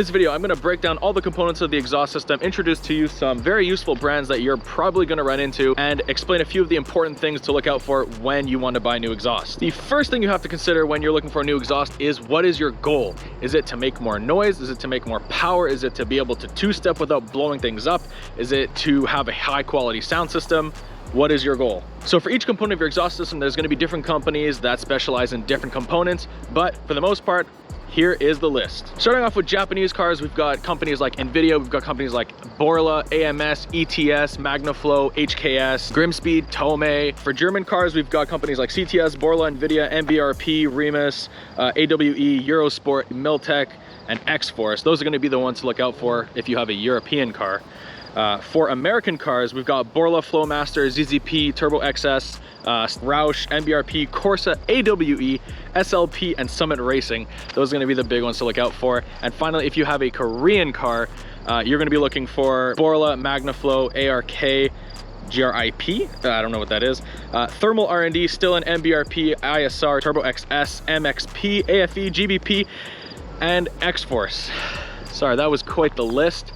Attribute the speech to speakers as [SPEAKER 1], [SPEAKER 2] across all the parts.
[SPEAKER 1] this video, I'm going to break down all the components of the exhaust system, introduce to you some very useful brands that you're probably going to run into, and explain a few of the important things to look out for when you want to buy new exhaust. The first thing you have to consider when you're looking for a new exhaust is, what is your goal? Is it to make more noise? Is it to make more power? Is it to be able to two-step without blowing things up? Is it to have a high quality sound system? What is your goal? So for each component of your exhaust system, there's going to be different companies that specialize in different components, but for the most part, here is the list. Starting off with Japanese cars, we've got companies like NVIDIA, we've got companies like Borla, AMS, ETS, Magnaflow, HKS, Grimspeed, Tomei. For German cars, we've got companies like CTS, Borla, NVIDIA, MBRP, Remus, AWE, Eurosport, Miltech, and X-Force. Those are going to be the ones to look out for if you have a European car. For American cars, we've got Borla, Flowmaster, ZZP, Turbo XS, Roush, MBRP, Corsa, AWE, SLP, and Summit Racing. Those are going to be the big ones to look out for. And finally, if you have a Korean car, you're going to be looking for Borla, Magnaflow, ARK, GRIP, I don't know what that is, Thermal R&D, still an MBRP, ISR, Turbo XS, MXP, AFE, GBP, and X-Force. Sorry, that was quite the list,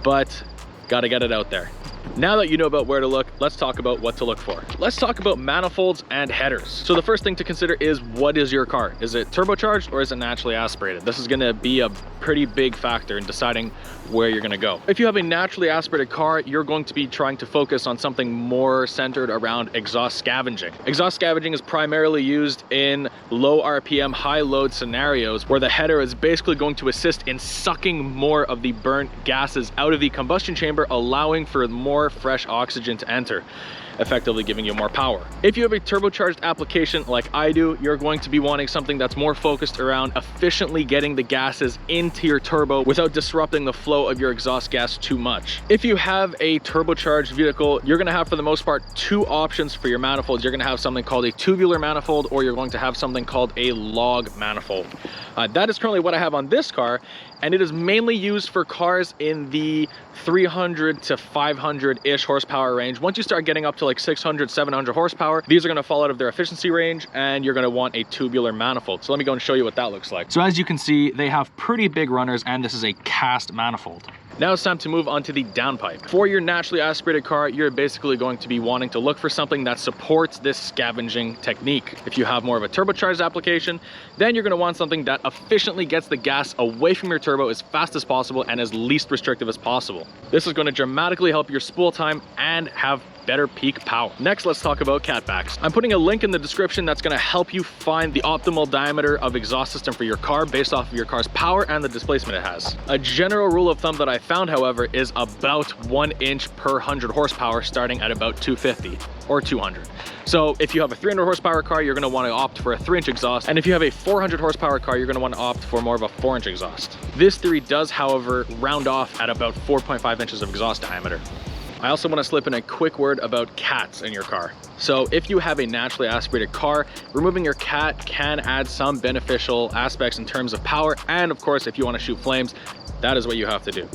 [SPEAKER 1] but gotta get it out there. Now that you know about where to look, let's talk about what to look for. Let's talk about manifolds and headers. So the first thing to consider is, what is your car? Is it turbocharged or is it naturally aspirated? This is gonna be a pretty big factor in deciding where you're gonna go. If you have a naturally aspirated car, you're going to be trying to focus on something more centered around exhaust scavenging. Exhaust scavenging is primarily used in low RPM, high load scenarios where the header is basically going to assist in sucking more of the burnt gases out of the combustion chamber, allowing for more fresh oxygen to enter, effectively giving you more power. If you have a turbocharged application like I do, you're going to be wanting something that's more focused around efficiently getting the gases into your turbo without disrupting the flow of your exhaust gas too much. If you have a turbocharged vehicle, you're going to have, for the most part, two options for your manifolds. You're going to have something called a tubular manifold, or you're going to have something called a log manifold. That is currently what I have on this car, and it is mainly used for cars in the 300 to 500-ish horsepower range. Once you start getting up to like 600, 700 horsepower, these are going to fall out of their efficiency range, and you're going to want a tubular manifold. So let me go and show you what that looks like. So as you can see, they have pretty big runners, and this is a cast manifold. Now it's time to move on to the downpipe. For your naturally aspirated car, you're basically going to be wanting to look for something that supports this scavenging technique. If you have more of a turbocharged application, then you're going to want something that efficiently gets the gas away from your turbo as fast as possible and as least restrictive as possible. This is going to dramatically help your spool time and have better peak power. Next, let's talk about catbacks. I'm putting a link in the description that's going to help you find the optimal diameter of exhaust system for your car based off of your car's power and the displacement it has. A general rule of thumb that I found, however, is about 1 inch per 100 horsepower, starting at about 250 or 200. So if you have a 300 horsepower car, you're going to want to opt for a 3-inch exhaust, and if you have a 400 horsepower car, you're going to want to opt for more of a 4-inch exhaust. This theory does, however, round off at about 4.5 inches of exhaust diameter. I also want to slip in a quick word about cats in your car. So if you have a naturally aspirated car, removing your cat can add some beneficial aspects in terms of power, and of course, if you want to shoot flames, that is what you have to do.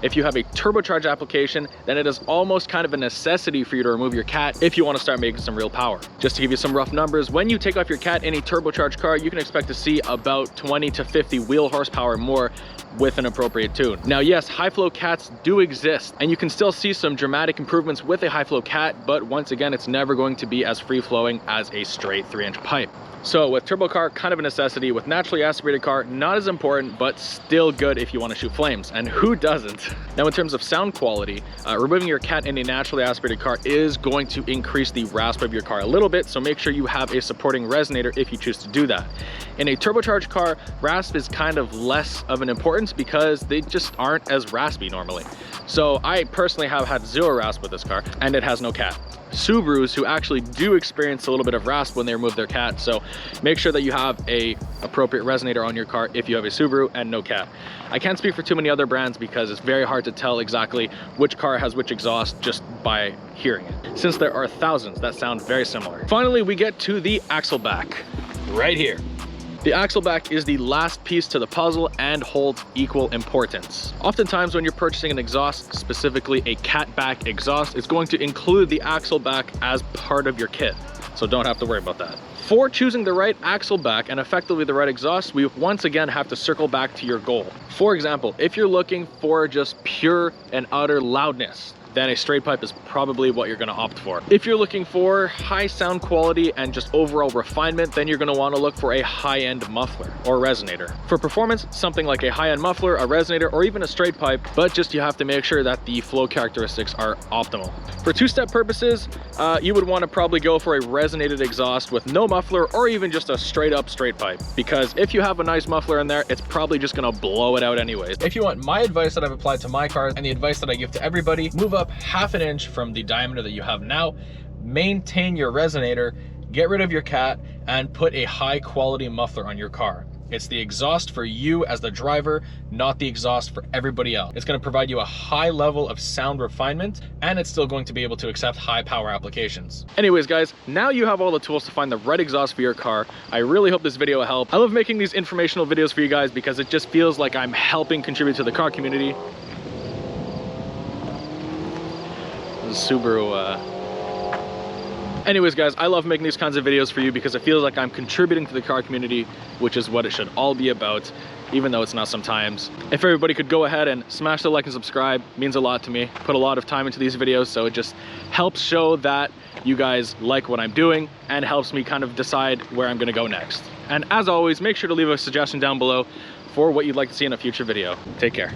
[SPEAKER 1] If you have a turbocharged application, then it is almost kind of a necessity for you to remove your cat if you want to start making some real power. Just to give you some rough numbers, when you take off your cat in a turbocharged car, you can expect to see about 20 to 50 wheel horsepower more with an appropriate tune. Now, yes, high flow cats do exist, and you can still see some dramatic improvements with a high flow cat, but once again, it's never going to be as free flowing as a straight 3-inch pipe. So with turbo car, kind of a necessity. With naturally aspirated car, not as important, but still good if you want to shoot flames, and who doesn't? Now, in terms of sound quality, removing your cat in a naturally aspirated car is going to increase the rasp of your car a little bit, so make sure you have a supporting resonator if you choose to do that. In a turbocharged car, rasp is kind of less of an importance because they just aren't as raspy normally. So I personally have had zero rasp with this car, and it has no cat. Subarus who actually do experience a little bit of rasp when they remove their cat, so make sure that you have a appropriate resonator on your car if you have a Subaru and no cat. I can't speak for too many other brands because it's very hard to tell exactly which car has which exhaust just by hearing it, since there are thousands that sound very similar. Finally, we get to the Axleback right here. The Axleback is the last piece to the puzzle and holds equal importance. Oftentimes when you're purchasing an exhaust, specifically a catback exhaust, it's going to include the Axleback as part of your kit. so don't have to worry about that. For choosing the right axle back and effectively the right exhaust, we once again have to circle back to your goal. For example, if you're looking for just pure and utter loudness, then a straight pipe is probably what you're gonna opt for. If you're looking for high sound quality and just overall refinement, then you're gonna wanna look for a high-end muffler or resonator. For performance, something like a high-end muffler, a resonator, or even a straight pipe, but just you have to make sure that the flow characteristics are optimal. For two-step purposes, you would wanna probably go for a resonated exhaust with no muffler or even just a straight pipe, because if you have a nice muffler in there, it's probably just gonna blow it out anyways. If you want my advice that I've applied to my cars and the advice that I give to everybody, move up half an inch from the diameter that you have now, maintain your resonator, get rid of your cat, and put a high quality muffler on your car. It's the exhaust for you as the driver, not the exhaust for everybody else. It's going to provide you a high level of sound refinement, and it's still going to be able to accept high power applications. Anyways guys, now you have all the tools to find the right exhaust for your car. I really hope this video helped. I love making these informational videos for you guys because it just feels like I'm helping contribute to the car community. Subaru. Anyways guys, I love making these kinds of videos for you because it feels like I'm contributing to the car community, which is what it should all be about, even though it's not sometimes. If everybody could go ahead and smash the like and subscribe, it means a lot to me. Put a lot of time into these videos, so it just helps show that you guys like what I'm doing and helps me kind of decide where I'm gonna go next. And as always, make sure to leave a suggestion down below for what you'd like to see in a future video. Take care.